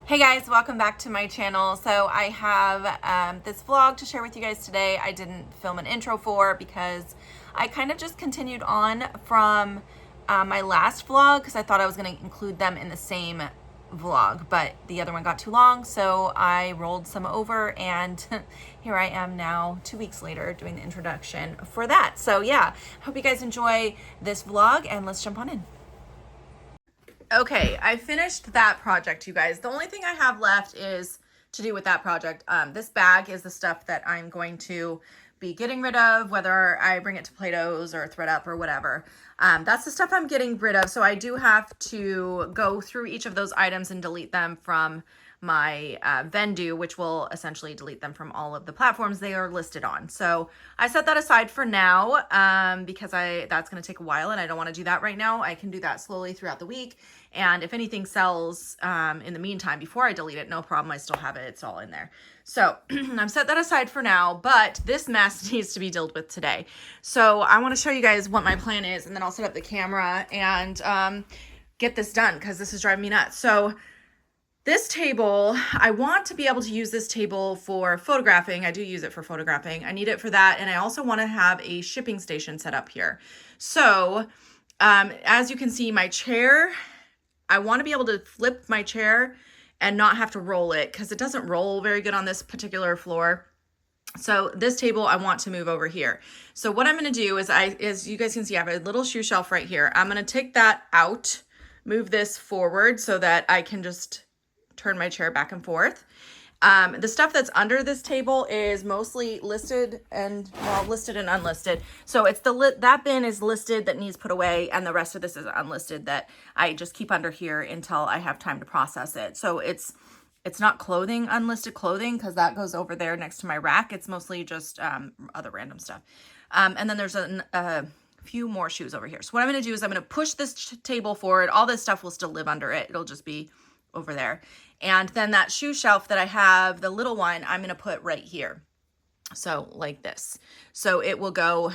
Hey guys, welcome back to my channel. So I have this vlog to share with you guys today. I didn't film an intro for because I kind of just continued on from my last vlog because I thought I was going to include them in the same vlog, but the other one got too long, so I rolled some over and here I am now 2 weeks later doing the introduction for that. So yeah, hope you guys enjoy this vlog and let's jump on in. Okay, I finished that project, you guys. The only thing I have left is to do with that project. This bag is the stuff that I'm going to be getting rid of, whether I bring it to Plato's or ThredUp or whatever. That's the stuff I'm getting rid of. So I do have to go through each of those items and delete them from my Vendu, which will essentially delete them from all of the platforms they are listed on. So I set that aside for now because that's going to take a while and I don't want to do that right now. I can do that slowly throughout the week. And if anything sells in the meantime, before I delete it, no problem. I still have it. It's all in there. So I've set that aside for now, but this mess needs to be dealt with today. So I want to show you guys what my plan is, and then I'll set up the camera and get this done because this is driving me nuts. So this table, I want to be able to use this table for photographing. I do use it for photographing. I need it for that. And I also want to have a shipping station set up here. So as you can see, my chair, I want to be able to flip my chair and not have to roll it because it doesn't roll very good on this particular floor. So this table I want to move over here. So what I'm going to do is as you guys can see, I have a little shoe shelf right here. I'm going to take that out, move this forward so that I can just turn my chair back and forth. The stuff that's under this table is mostly listed and listed and unlisted. So it's that bin is listed that needs put away, and the rest of this is unlisted that I just keep under here until I have time to process it. So it's not clothing, unlisted clothing, because that goes over there next to my rack. It's mostly just other random stuff. And then there's a few more shoes over here. So what I'm going to do is I'm going to push this table forward. All this stuff will still live under it. It'll just be over there. And then that shoe shelf that I have, the little one, I'm going to put right here. So like this. So it will go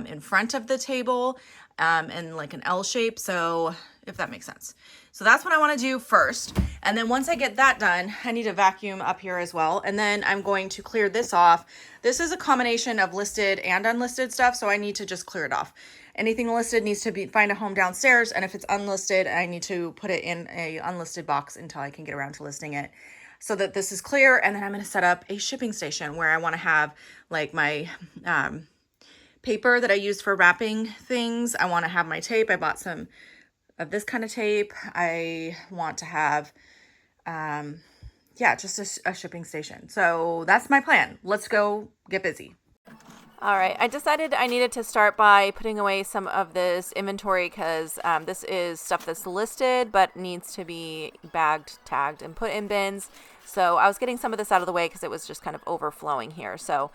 in front of the table in like an L shape. So if that makes sense. So that's what I want to do first. And then once I get that done, I need to vacuum up here as well. And then I'm going to clear this off. This is a combination of listed and unlisted stuff. So I need to just clear it off. Anything listed needs to find a home downstairs. And if it's unlisted, I need to put it in a unlisted box until I can get around to listing it so that this is clear. And then I'm going to set up a shipping station where I want to have like my paper that I used for wrapping things. I want to have my tape. I bought some of this kind of tape. I want to have, just a shipping station. So that's my plan. Let's go get busy. All right, I decided I needed to start by putting away some of this inventory because this is stuff that's listed but needs to be bagged, tagged, and put in bins. So I was getting some of this out of the way because it was just kind of overflowing here. So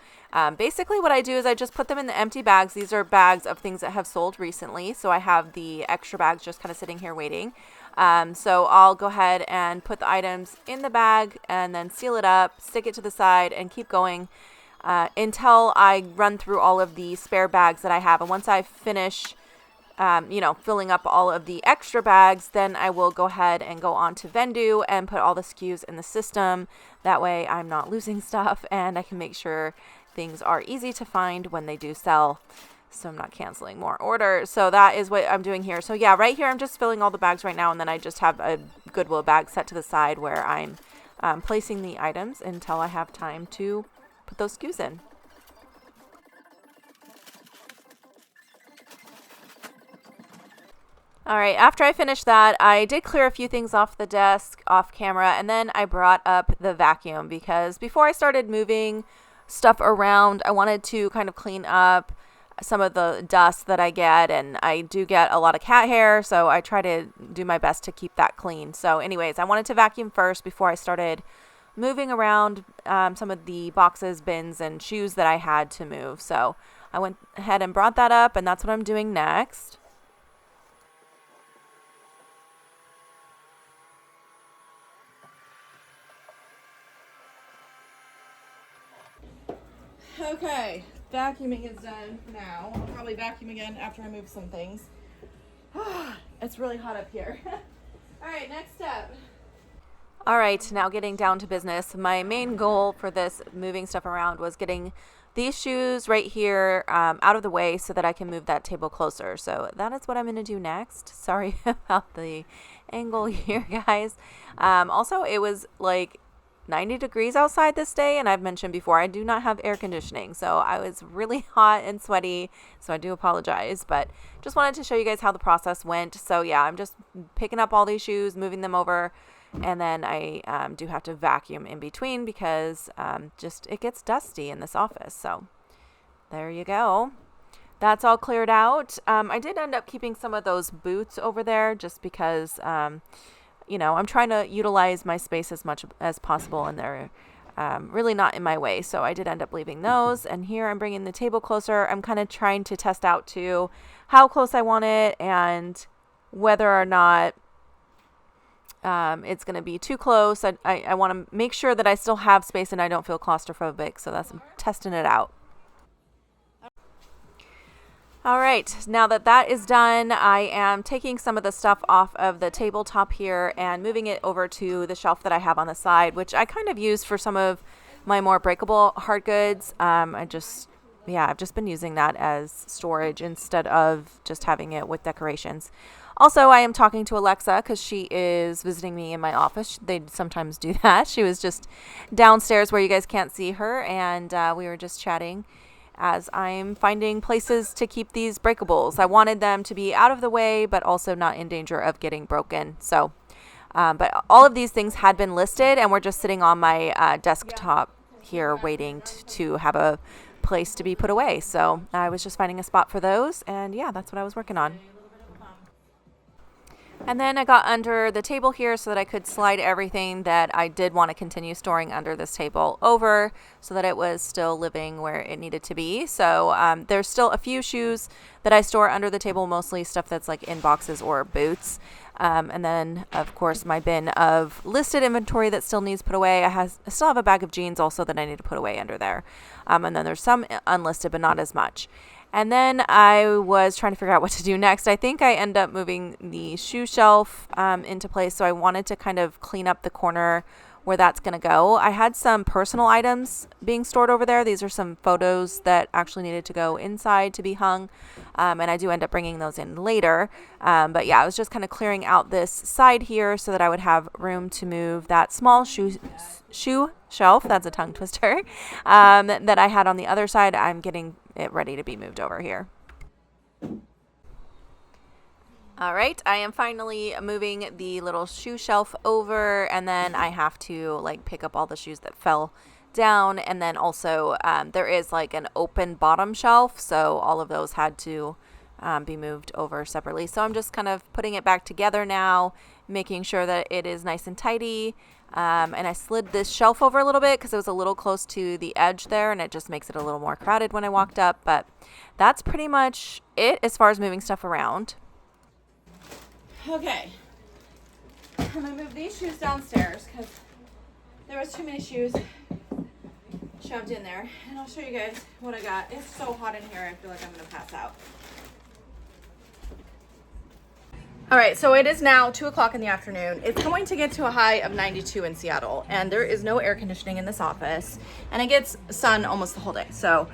basically what I do is I just put them in the empty bags. These are bags of things that have sold recently. So I have the extra bags just kind of sitting here waiting. So I'll go ahead and put the items in the bag and then seal it up, stick it to the side, and keep going until I run through all of the spare bags that I have. And once I finish, filling up all of the extra bags, then I will go ahead and go on to Vendu and put all the SKUs in the system. That way I'm not losing stuff and I can make sure things are easy to find when they do sell. So I'm not canceling more orders. So that is what I'm doing here. So yeah, right here, I'm just filling all the bags right now. And then I just have a Goodwill bag set to the side where I'm placing the items until I have time to put those SKUs in. All right, after I finished that, I did clear a few things off the desk, off camera, and then I brought up the vacuum because before I started moving stuff around, I wanted to kind of clean up some of the dust that I get, and I do get a lot of cat hair, so I try to do my best to keep that clean. So anyways, I wanted to vacuum first before I started moving around some of the boxes, bins, and shoes that I had to move. So I went ahead and brought that up, and that's what I'm doing next. Okay, vacuuming is done now. I'll probably vacuum again after I move some things. It's really hot up here. All right, next step. All right, now getting down to business. My main goal for this moving stuff around was getting these shoes right here out of the way so that I can move that table closer. So that is what I'm going to do next. Sorry about the angle here, guys. Also, it was like 90 degrees outside this day, and I've mentioned before I do not have air conditioning, so I was really hot and sweaty, so I do apologize, but just wanted to show you guys how the process went. So yeah, I'm just picking up all these shoes, moving them over, and then I do have to vacuum in between because just it gets dusty in this office. So there you go. That's all cleared out. I did end up keeping some of those boots over there just because you know, I'm trying to utilize my space as much as possible, and they're really not in my way. So I did end up leaving those. And here I'm bringing the table closer. I'm kind of trying to test out to how close I want it and whether or not it's going to be too close. I want to make sure that I still have space and I don't feel claustrophobic. So I'm testing it out. All right, now that that is done, I am taking some of the stuff off of the tabletop here and moving it over to the shelf that I have on the side, which I kind of use for some of my more breakable hard goods. I've just been using that as storage instead of just having it with decorations. Also, I am talking to Alexa because she is visiting me in my office. They sometimes do that. She was just downstairs where you guys can't see her, and we were just chatting as I'm finding places to keep these breakables. I wanted them to be out of the way, but also not in danger of getting broken. So, but all of these things had been listed, and we're just sitting on my desktop here waiting to have a place to be put away. So I was just finding a spot for those, and yeah, that's what I was working on. And then I got under the table here so that I could slide everything that I did want to continue storing under this table over so that it was still living where it needed to be. So there's still a few shoes that I store under the table, mostly stuff that's like in boxes or boots. And then, of course, my bin of listed inventory that still needs put away. I still have a bag of jeans also that I need to put away under there. And then there's some unlisted, but not as much. And then I was trying to figure out what to do next. I think I end up moving the shoe shelf into place. So I wanted to kind of clean up the corner where that's going to go. I had some personal items being stored over there. These are some photos that actually needed to go inside to be hung. And I do end up bringing those in later. But yeah, I was just kind of clearing out this side here so that I would have room to move that small shoe shelf. That's a tongue twister. That I had on the other side. I'm getting it ready to be moved over here. All right, I am finally moving the little shoe shelf over, and then I have to like pick up all the shoes that fell down, and then also there is like an open bottom shelf, so all of those had to be moved over separately. So I'm just kind of putting it back together now, making sure that it is nice and tidy. And I slid this shelf over a little bit because it was a little close to the edge there, and it just makes it a little more crowded when I walked up. But that's pretty much it as far as moving stuff around. Okay, I'm going to move these shoes downstairs because there was too many shoes shoved in there. And I'll show you guys what I got. It's so hot in here, I feel like I'm going to pass out. All right, so it is now 2 o'clock in the afternoon. It's going to get to a high of 92 in Seattle, and there is no air conditioning in this office, and it gets sun almost the whole day. So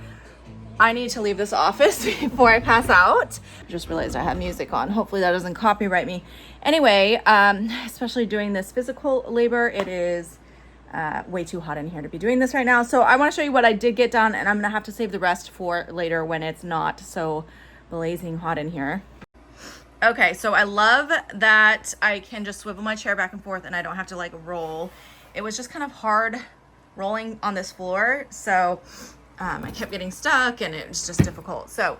I need to leave this office before I pass out. I just realized I have music on. Hopefully that doesn't copyright me. Anyway, especially doing this physical labor, it is way too hot in here to be doing this right now. So I want to show you what I did get done, and I'm gonna have to save the rest for later when it's not so blazing hot in here. Okay, so I love that I can just swivel my chair back and forth and I don't have to like roll. It was just kind of hard rolling on this floor, so I kept getting stuck and it was just difficult. So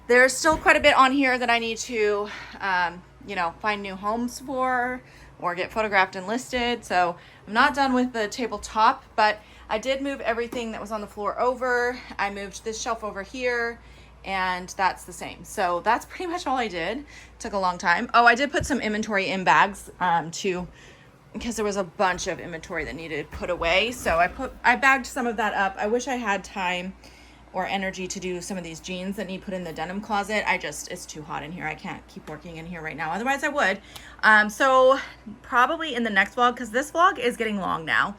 there's still quite a bit on here that I need to, find new homes for or get photographed and listed. So I'm not done with the tabletop, but I did move everything that was on the floor over. I moved this shelf over here, and that's the same. So that's pretty much all I did. Took a long time. Oh, I did put some inventory in bags too, because there was a bunch of inventory that needed put away. So I bagged some of that up. I wish I had time or energy to do some of these jeans that need put in the denim closet. It's too hot in here. I can't keep working in here right now. Otherwise I would. So probably in the next vlog, because this vlog is getting long now,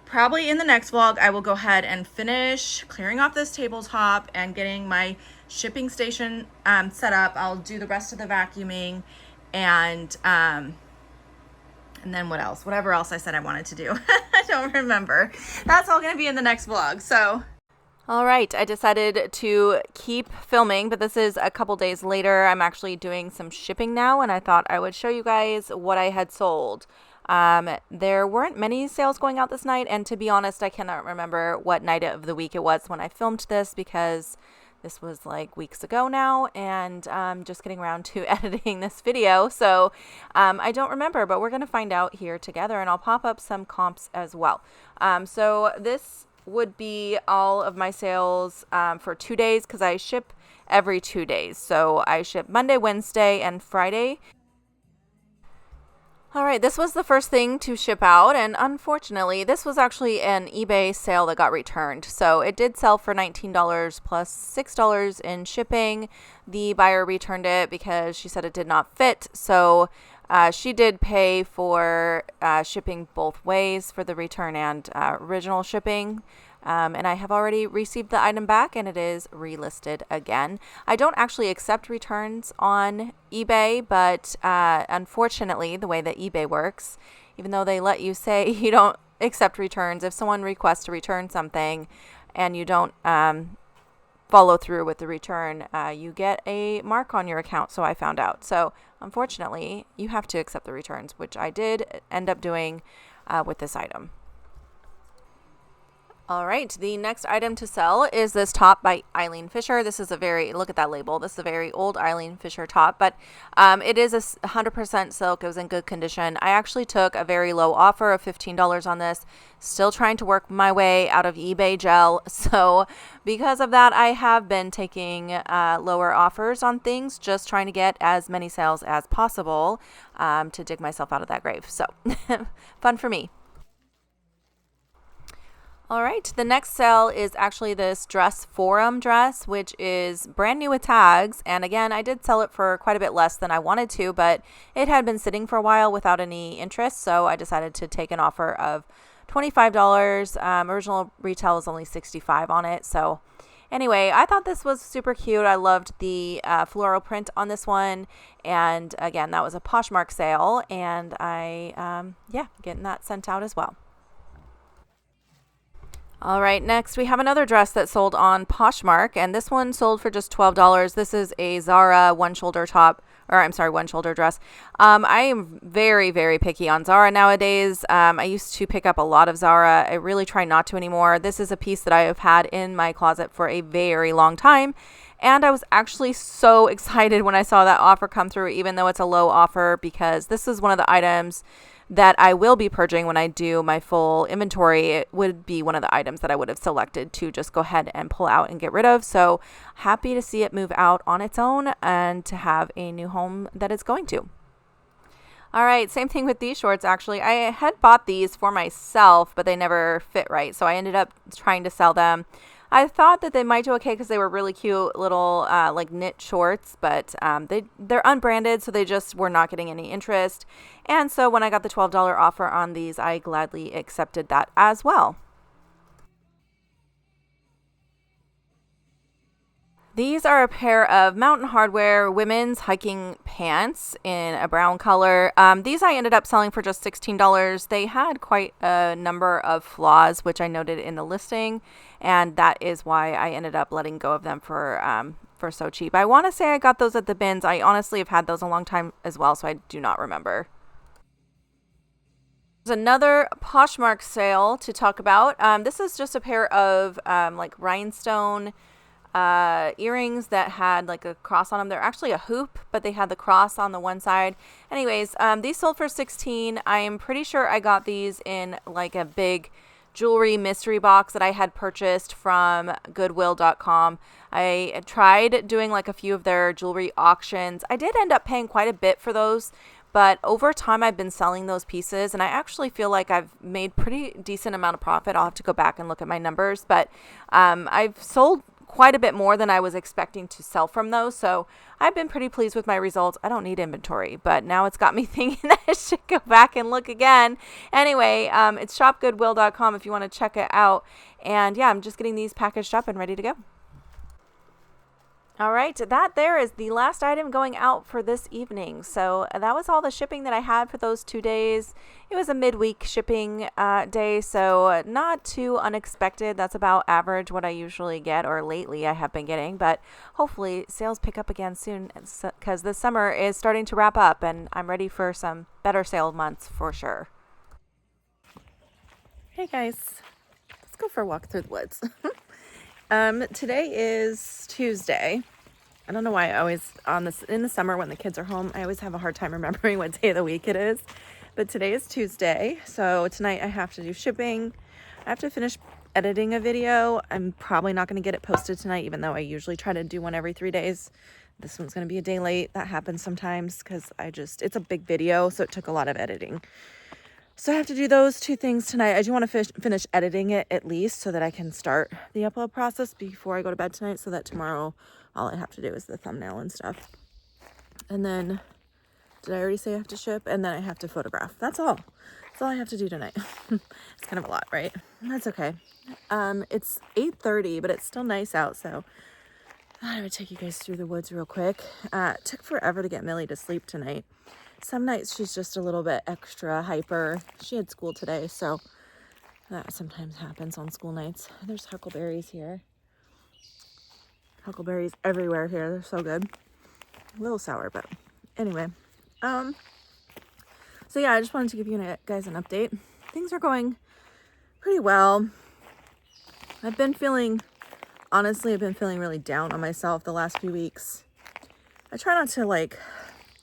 probably in the next vlog, I will go ahead and finish clearing off this tabletop and getting my shipping station set up. I'll do the rest of the vacuuming and then what else? Whatever else I said I wanted to do. I don't remember. That's all going to be in the next vlog. So, all right, I decided to keep filming, but this is a couple days later. I'm actually doing some shipping now, and I thought I would show you guys what I had sold. There weren't many sales going out this night, and to be honest, I cannot remember what night of the week it was when I filmed this, because this was like weeks ago now, and I'm just getting around to editing this video, so I don't remember, but we're going to find out here together, and I'll pop up some comps as well. So this would be all of my sales for 2 days, because I ship every 2 days. So I ship Monday, Wednesday, and Friday. All right, this was the first thing to ship out, and unfortunately, this was actually an eBay sale that got returned. So it did sell for $19 plus $6 in shipping. The buyer returned it because she said it did not fit. So she did pay for shipping both ways for the return and original shipping. And I have already received the item back, and it is relisted again. I don't actually accept returns on eBay, but unfortunately, the way that eBay works, even though they let you say you don't accept returns, if someone requests to return something and you don't follow through with the return, you get a mark on your account, so I found out. So unfortunately, you have to accept the returns, which I did end up doing with this item. All right, the next item to sell is this top by Eileen Fisher. This is look at that label. This is a very old Eileen Fisher top, but it is 100% silk. It was in good condition. I actually took a very low offer of $15 on this. Still trying to work my way out of eBay gel. So because of that, I have been taking lower offers on things, just trying to get as many sales as possible to dig myself out of that grave. So fun for me. All right, the next sale is actually this dress forum dress, which is brand new with tags. And again, I did sell it for quite a bit less than I wanted to, but it had been sitting for a while without any interest. So I decided to take an offer of $25. Original retail is only $65 on it. So anyway, I thought this was super cute. I loved the floral print on this one. And again, that was a Poshmark sale. And getting that sent out as well. All right, next we have another dress that sold on Poshmark, and this one sold for just $12. This is a Zara one shoulder dress. I am very, very picky on Zara nowadays. I used to pick up a lot of Zara. I really try not to anymore. This is a piece that I have had in my closet for a very long time. And I was actually so excited when I saw that offer come through, even though it's a low offer, because this is one of the items that I will be purging when I do my full inventory. It would be one of the items that I would have selected to just go ahead and pull out and get rid of. So happy to see it move out on its own and to have a new home that it's going to. All right, same thing with these shorts, actually. I had bought these for myself, but they never fit right. So I ended up trying to sell them. I thought that they might do okay because they were really cute little like knit shorts, but they're unbranded, so they just were not getting any interest. And so when I got the $12 offer on these, I gladly accepted that as well. These are a pair of Mountain Hardwear women's hiking pants in a brown color. These I ended up selling for just $16. They had quite a number of flaws, which I noted in the listing, and that is why I ended up letting go of them for so cheap. I want to say I got those at the bins. I honestly have had those a long time as well, so I do not remember. There's another Poshmark sale to talk about. This is just a pair of like rhinestone earrings that had like a cross on them. They're actually a hoop, but they had the cross on the one side. Anyways, these sold for $16. I am pretty sure I got these in like a big jewelry mystery box that I had purchased from goodwill.com. I tried doing like a few of their jewelry auctions. I did end up paying quite a bit for those, but over time I've been selling those pieces, and I actually feel like I've made pretty decent amount of profit. I'll have to go back and look at my numbers, but I've sold quite a bit more than I was expecting to sell from those. So I've been pretty pleased with my results. I don't need inventory, but now it's got me thinking that I should go back and look again. Anyway, it's shopgoodwill.com if you want to check it out. And yeah, I'm just getting these packaged up and ready to go. All right, that there is the last item going out for this evening. So that was all the shipping that I had for those 2 days. It was a midweek shipping day, so not too unexpected. That's about average what I usually get, or lately I have been getting. But hopefully sales pick up again soon, because the summer is starting to wrap up, and I'm ready for some better sale months for sure. Hey guys, let's go for a walk through the woods. Today is Tuesday. I don't know why I always in the summer when the kids are home, I always have a hard time remembering what day of the week it is. But today is Tuesday, so tonight I have to do shipping. I have to finish editing a video. I'm probably not going to get it posted tonight, even though I usually try to do one every 3 days. This one's going to be a day late. That happens sometimes because it's a big video, so it took a lot of editing. So I have to do those 2 things tonight. I do want to finish editing it at least so that I can start the upload process before I go to bed tonight, so that tomorrow all I have to do is the thumbnail and stuff. And then, did I already say I have to ship? And then I have to photograph. That's all. That's all I have to do tonight. It's kind of a lot, right? That's okay. It's 8:30, but it's still nice out, so I thought I would take you guys through the woods real quick. It took forever to get Millie to sleep tonight. Some nights she's just a little bit extra hyper. She had school today, so that sometimes happens on school nights. There's huckleberries here. Huckleberries everywhere here. They're so good. A little sour, but anyway. So yeah, I just wanted to give you guys an update. Things are going pretty well. Honestly, I've been feeling really down on myself the last few weeks. I try not to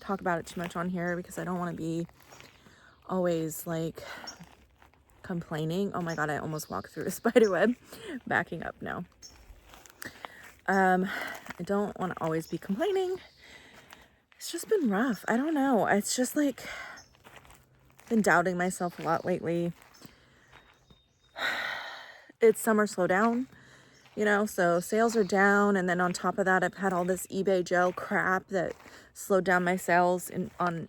talk about it too much on here because I don't want to be always complaining. Oh my god, I almost walked through a spider web. Backing up now. I don't want to always be complaining. It's just been rough. I don't know. It's just been doubting myself a lot lately. It's summer slowdown, so sales are down, and then on top of that, I've had all this eBay gel crap that slowed down my sales on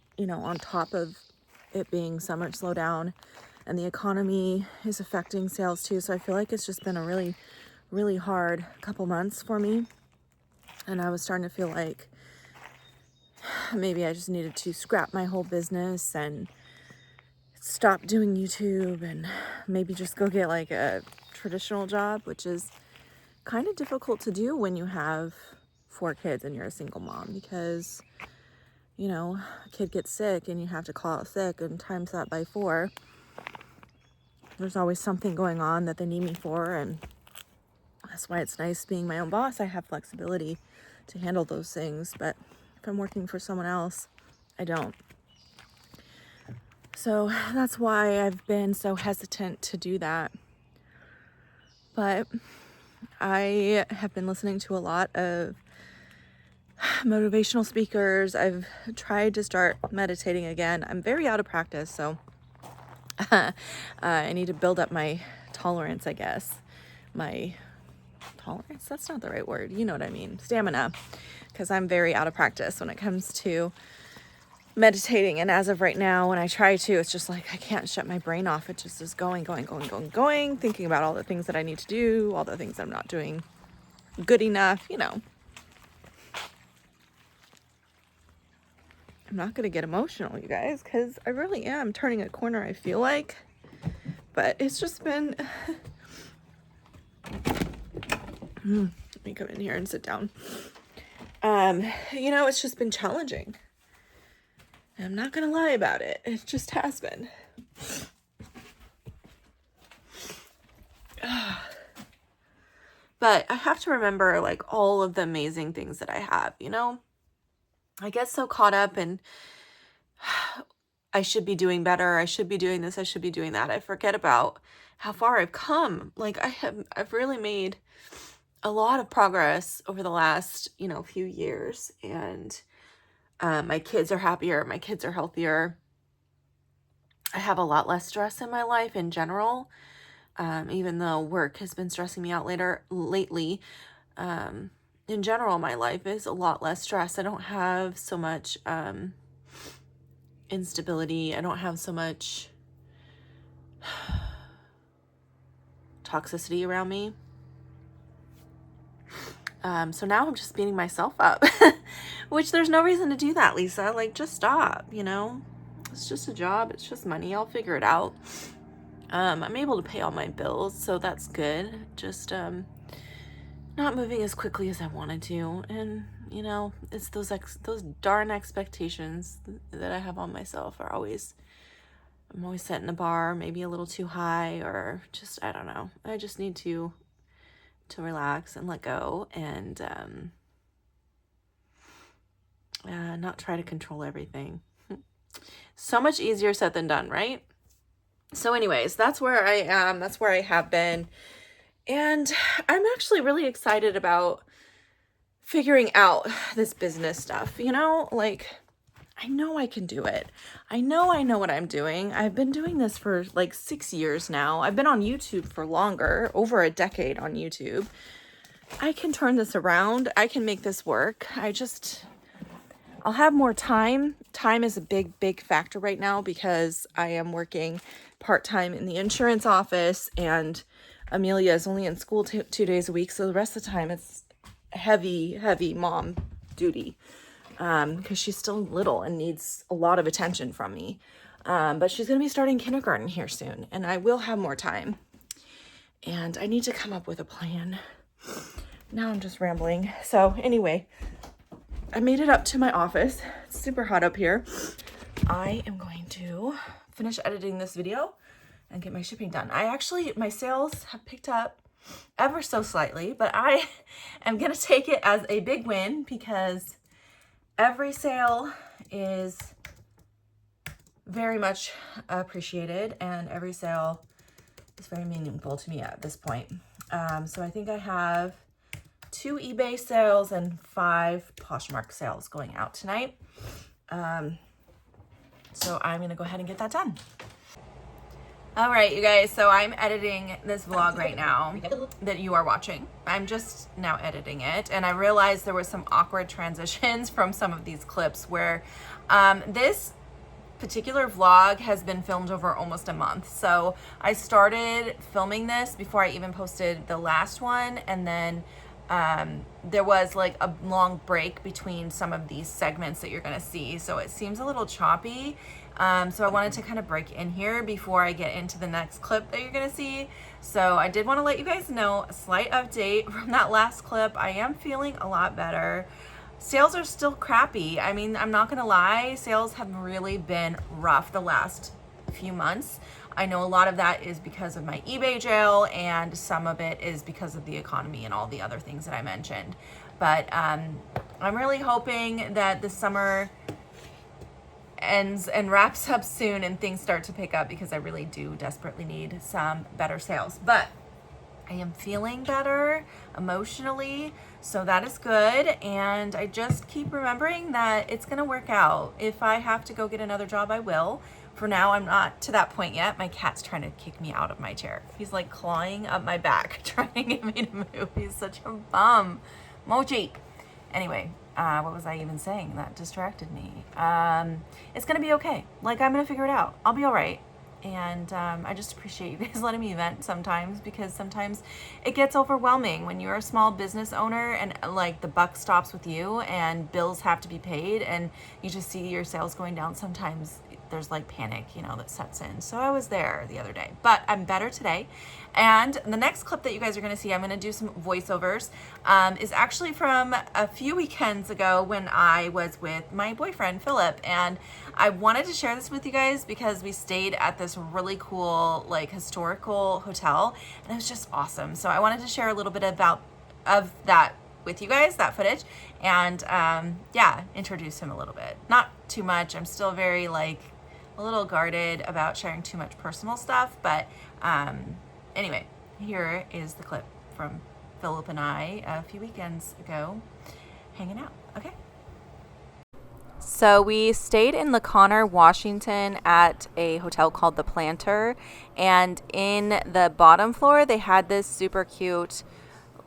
top of it being summer slowdown, and the economy is affecting sales too. So I feel like it's just been a really, really hard couple months for me, and I was starting to feel like maybe I just needed to scrap my whole business and stop doing YouTube and maybe just go get a traditional job, which is kind of difficult to do when you have 4 kids and you're a single mom, because a kid gets sick and you have to call out sick, and times that by 4. There's always something going on that they need me for, and that's why it's nice being my own boss. I have flexibility to handle those things, but if I'm working for someone else, I don't. So that's why I've been so hesitant to do that. But I have been listening to a lot of motivational speakers. I've tried to start meditating again. I'm very out of practice, so I need to build up my tolerance, I guess. My tolerance? That's not the right word. You know what I mean. Stamina. Because I'm very out of practice when it comes to meditating, and as of right now, when I try to, it's just I can't shut my brain off. It just is going, thinking about all the things that I need to do, all the things I'm not doing good enough. I'm not gonna get emotional, you guys, because I really am turning a corner, I feel like, but it's just been let me come in here and sit down. It's just been challenging. I'm not gonna lie about it. It just has been. But I have to remember all of the amazing things that I have, I get so caught up in I should be doing better, I should be doing this, I should be doing that. I forget about how far I've come. I've really made a lot of progress over the last, few years, and my kids are happier. My kids are healthier. I have a lot less stress in my life in general, even though work has been stressing me out lately. in general, my life is a lot less stress. I don't have so much instability. I don't have so much toxicity around me. So now I'm just beating myself up, which there's no reason to do that, Lisa. Like, just stop, you know? It's just a job. It's just money. I'll figure it out. I'm able to pay all my bills, so that's good. Just not moving as quickly as I wanted to. And, you know, it's those darn expectations that I have on myself I'm always setting the bar maybe a little too high, or just, I don't know. I just need to relax and let go, and not try to control everything. So much easier said than done, right? So anyways, that's where I am. That's where I have been. And I'm actually really excited about figuring out this business stuff, you know? Like, I know I can do it. I know what I'm doing. I've been doing this for like 6 years now. I've been on YouTube for longer, over a decade on YouTube. I can turn this around. I can make this work. I'll have more time. Time is a big factor right now because I am working part-time in the insurance office, and Amelia is only in school 2 days a week. So the rest of the time it's heavy mom duty. Because she's still little and needs a lot of attention from me. But she's going to be starting kindergarten here soon, and I will have more time. And I need to come up with a plan. Now I'm just rambling. So anyway, I made it up to my office. It's super hot up here. I am going to finish editing this video and get my shipping done. My sales have picked up ever so slightly, but I am going to take it as a big win because every sale is very much appreciated, and every sale is very meaningful to me at this point. So I think I have 2 eBay sales and 5 Poshmark sales going out tonight. So I'm going to go ahead and get that done. All right, you guys, so I'm editing this vlog right now that you are watching. I'm just now editing it, and I realized there was some awkward transitions from some of these clips where this particular vlog has been filmed over almost a month. So I started filming this before I even posted the last one, and then there was like a long break between some of these segments that you're gonna see. So it seems a little choppy. So I wanted to kind of break in here before I get into the next clip that you're gonna see. So I did want to let you guys know a slight update from that last clip. I am feeling a lot better. Sales are still crappy. I mean, I'm not gonna lie, sales have really been rough the last few months. I know a lot of that is because of my eBay jail, and some of it is because of the economy and all the other things that I mentioned. But I'm really hoping that the summer ends and wraps up soon and things start to pick up, because I really do desperately need some better sales. But I am feeling better emotionally, so that is good. And I just keep remembering that it's gonna work out. If I have to go get another job, I will. For now, I'm not to that point yet. My cat's trying to kick me out of my chair. He's like clawing up my back, trying to get me to move. He's such a bum. Mochi. Anyway, what was I even saying? That distracted me. It's gonna be okay. Like, I'm gonna figure it out. I'll be all right. And I just appreciate you guys letting me vent sometimes, because sometimes it gets overwhelming when you're a small business owner and like the buck stops with you and bills have to be paid and you just see your sales going down. Sometimes there's like panic, you know, that sets in. So I was there the other day, but I'm better today. And the next clip that you guys are going to see, I'm going to do some voiceovers, is actually from a few weekends ago when I was with my boyfriend, Philip. And I wanted to share this with you guys because we stayed at this really cool, like, historical hotel, and it was just awesome. So I wanted to share a little bit of that with you guys, that footage, and yeah, introduce him a little bit. Not too much. I'm still very, like, a little guarded about sharing too much personal stuff, but anyway, here is the clip from Philip and I a few weekends ago hanging out. Okay. So we stayed in LaConner, Washington at a hotel called The Planter, and in the bottom floor they had this super cute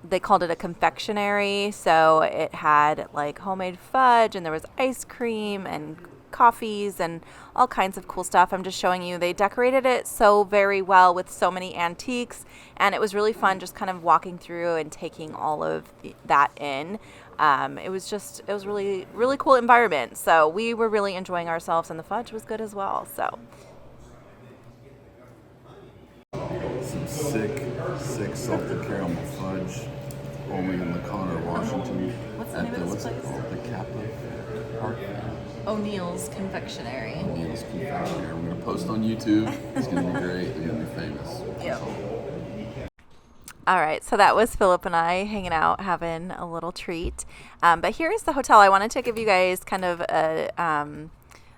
they called it a confectionery. So it had like homemade fudge, and there was ice cream and coffees and all kinds of cool stuff. I'm just showing you. They decorated it so very well with so many antiques, and it was really fun just kind of walking through and taking all of that in. It was really, really cool environment. So we were really enjoying ourselves, and the fudge was good as well. So some sick salted caramel fudge only in Laconia, Washington. What's the name of this place? Called? The Kappa Park. O'Neill's Confectionery. O'Neill's Confectionery. We're gonna post on YouTube. It's gonna be great. We're gonna be famous. Yep. all right, so that was Philip and I hanging out, having a little treat. But here's the hotel. I wanted to give you guys kind of a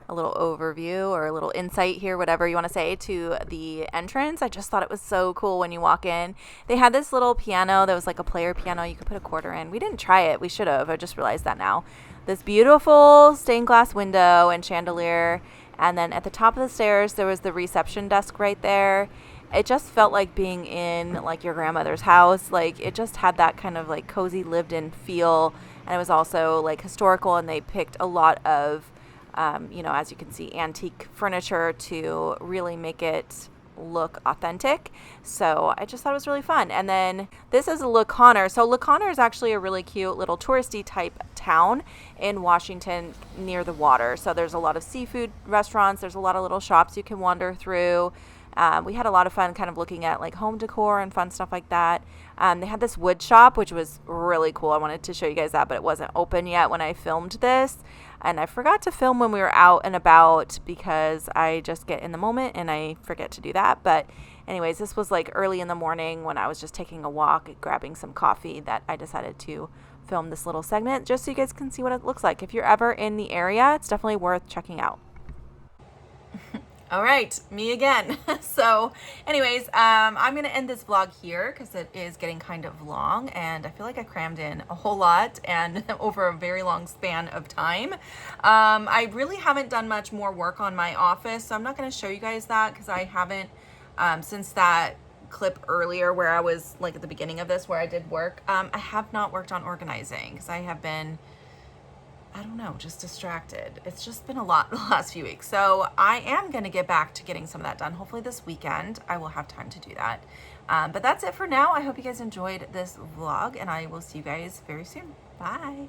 little overview or a little insight here, whatever you want to say, to the entrance. I just thought it was so cool when you walk in. They had this little piano that was like a player piano. You could put a quarter in. We didn't try it. We should have. I just realized that now. This beautiful stained glass window and chandelier. And then at the top of the stairs, there was the reception desk right there. It just felt like being in like your grandmother's house. Like it just had that kind of like cozy lived in feel. And it was also like historical, and they picked a lot of as you can see, antique furniture to really make it look authentic. So I just thought it was really fun. And then this is Laconia. So Laconia is actually a really cute little touristy type town in Washington near the water. So there's a lot of seafood restaurants. There's a lot of little shops you can wander through. We had a lot of fun kind of looking at like home decor and fun stuff like that. They had this wood shop, which was really cool. I wanted to show you guys that, but it wasn't open yet when I filmed this. And I forgot to film when we were out and about because I just get in the moment and I forget to do that. But anyways, this was like early in the morning when I was just taking a walk, grabbing some coffee, that I decided to film this little segment just so you guys can see what it looks like. If you're ever in the area, it's definitely worth checking out. All right, me again. So anyways, I'm going to end this vlog here because it is getting kind of long, and I feel like I crammed in a whole lot and over a very long span of time. I really haven't done much more work on my office, so I'm not going to show you guys that because I haven't, since that clip earlier where I was like at the beginning of this where I did work, I have not worked on organizing because I have been, I don't know, just distracted. It's just been a lot the last few weeks. So I am going to get back to getting some of that done. Hopefully this weekend I will have time to do that. But that's it for now. I hope you guys enjoyed this vlog, and I will see you guys very soon. Bye.